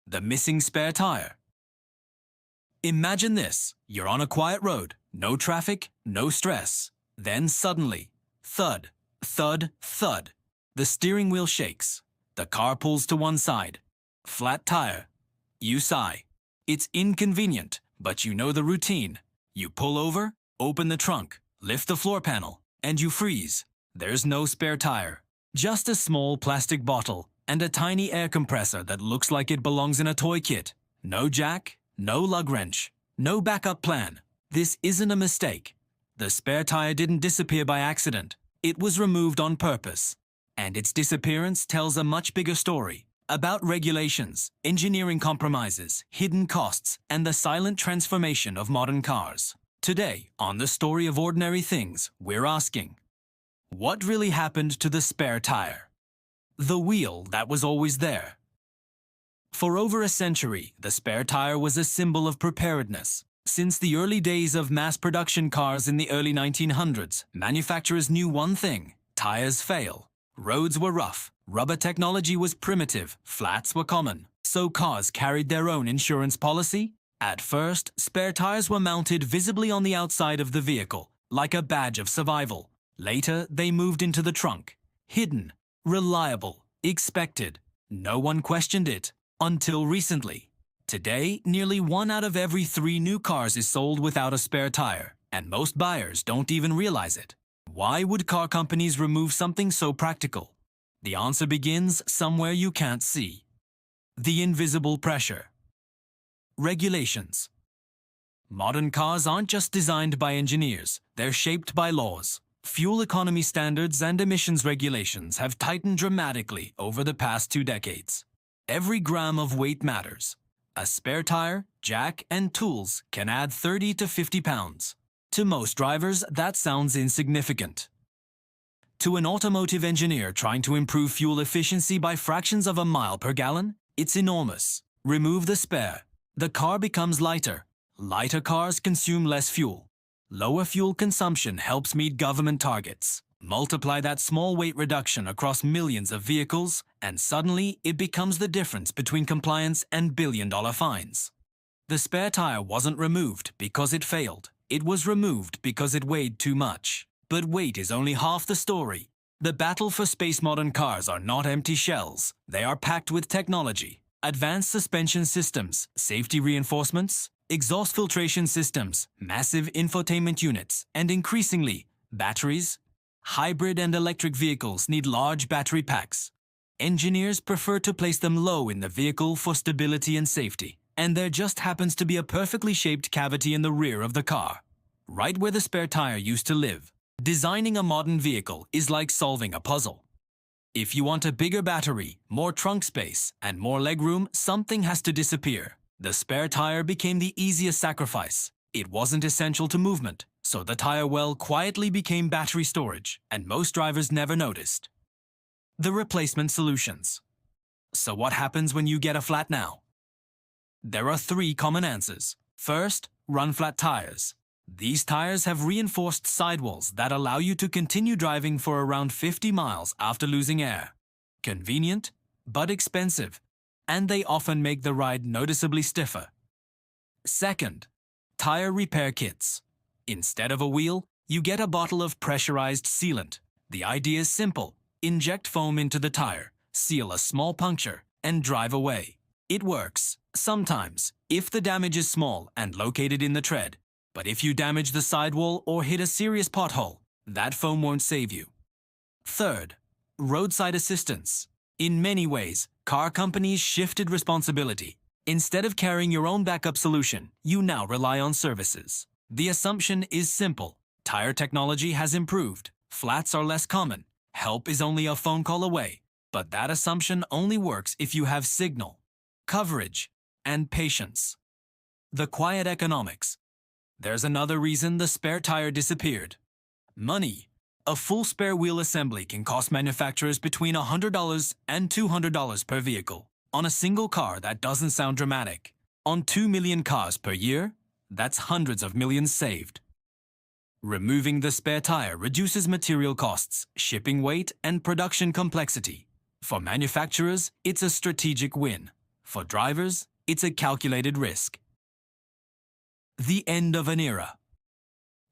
the missing spare tire. Imagine this. You're on a quiet road, no traffic, no stress. Then suddenly, thud, thud, thud. The steering wheel shakes. The car pulls to one side. Flat tire. You sigh. It's inconvenient, but you know the routine. You pull over, open the trunk, lift the floor panel, and you freeze. There's no spare tire. Just a small plastic bottle and a tiny air compressor that looks like it belongs in a toy kit. No jack, no lug wrench, no backup plan. This isn't a mistake. The spare tire didn't disappear by accident. It was removed on purpose. And its disappearance tells a much bigger story about regulations, engineering compromises, hidden costs, and the silent transformation of modern cars. Today, on The Story of Ordinary Things, we're asking, what really happened to the spare tire? The wheel that was always there. For over a century, the spare tire was a symbol of preparedness. Since the early days of mass production cars in the early 1900s, manufacturers knew one thing: tires fail. Roads were rough, rubber technology was primitive, flats were common, so cars carried their own insurance policy. At first, spare tires were mounted visibly on the outside of the vehicle, like a badge of survival. Later, they moved into the trunk. Hidden, reliable, expected. No one questioned it. Until recently. Today, nearly 1 out of every 3 new cars is sold without a spare tire, and most buyers don't even realize it. Why would car companies remove something so practical? The answer begins somewhere you can't see. The invisible pressure. Regulations. Modern cars aren't just designed by engineers, they're shaped by laws. Fuel economy standards and emissions regulations have tightened dramatically over the past 2 decades. Every gram of weight matters. A spare tire, jack, and tools can add 30 to 50 pounds. To most drivers, that sounds insignificant. To an automotive engineer trying to improve fuel efficiency by fractions of a mile per gallon, it's enormous. Remove the spare. The car becomes lighter. Lighter cars consume less fuel. Lower fuel consumption helps meet government targets. Multiply that small weight reduction across millions of vehicles, and suddenly it becomes the difference between compliance and billion-dollar fines. The spare tire wasn't removed because it failed. It was removed because it weighed too much. But weight is only half the story. The battle for space modern cars are not empty shells. They are packed with technology. Advanced suspension systems, safety reinforcements, exhaust filtration systems, massive infotainment units, and increasingly, batteries. Hybrid and electric vehicles need large battery packs. Engineers prefer to place them low in the vehicle for stability and safety. And there just happens to be a perfectly shaped cavity in the rear of the car, right where the spare tire used to live. Designing a modern vehicle is like solving a puzzle. If you want a bigger battery, more trunk space, and more legroom, something has to disappear. The spare tire became the easiest sacrifice. It wasn't essential to movement, so the tire well quietly became battery storage, and most drivers never noticed. The replacement solutions. So what happens when you get a flat now? There are 3 common answers. First, run flat tires. These tires have reinforced sidewalls that allow you to continue driving for around 50 miles after losing air. Convenient, but expensive, and they often make the ride noticeably stiffer. Second, tire repair kits. Instead of a wheel, you get a bottle of pressurized sealant. The idea is simple. Inject foam into the tire, seal a small puncture, and drive away. It works. Sometimes, if the damage is small and located in the tread. But if you damage the sidewall or hit a serious pothole, that foam won't save you. Third, roadside assistance. In many ways, car companies shifted responsibility. Instead of carrying your own backup solution, you now rely on services. The assumption is simple. Tire technology has improved. Flats are less common. Help is only a phone call away. But that assumption only works if you have signal, coverage, and patience. The quiet economics. There's another reason the spare tire disappeared. Money. A full spare wheel assembly can cost manufacturers between $100 and $200 per vehicle. On a single car, that doesn't sound dramatic. On 2 million cars per year, that's hundreds of millions saved. Removing the spare tire reduces material costs, shipping weight, and production complexity. For manufacturers, it's a strategic win. For drivers, it's a calculated risk. The end of an era.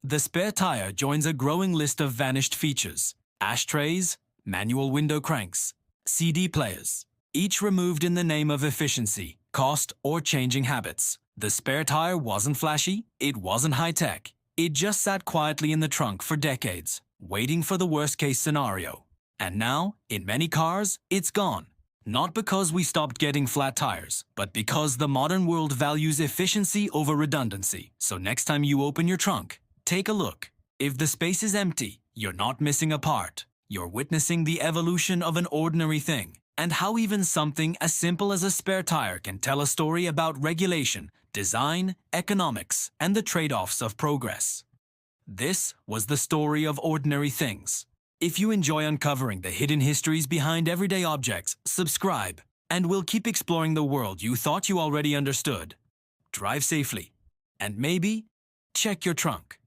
The spare tire joins a growing list of vanished features: ashtrays, manual window cranks, CD players, each removed in the name of efficiency, cost, or changing habits. The spare tire wasn't flashy, it wasn't high-tech. It just sat quietly in the trunk for decades, waiting for the worst-case scenario. And now, in many cars, it's gone. Not because we stopped getting flat tires, but because the modern world values efficiency over redundancy. So next time you open your trunk, take a look. If the space is empty, you're not missing a part. You're witnessing the evolution of an ordinary thing, and how even something as simple as a spare tire can tell a story about regulation, design, economics, and the trade-offs of progress. This was the story of ordinary things. If you enjoy uncovering the hidden histories behind everyday objects, subscribe, and we'll keep exploring the world you thought you already understood. Drive safely, and maybe check your trunk.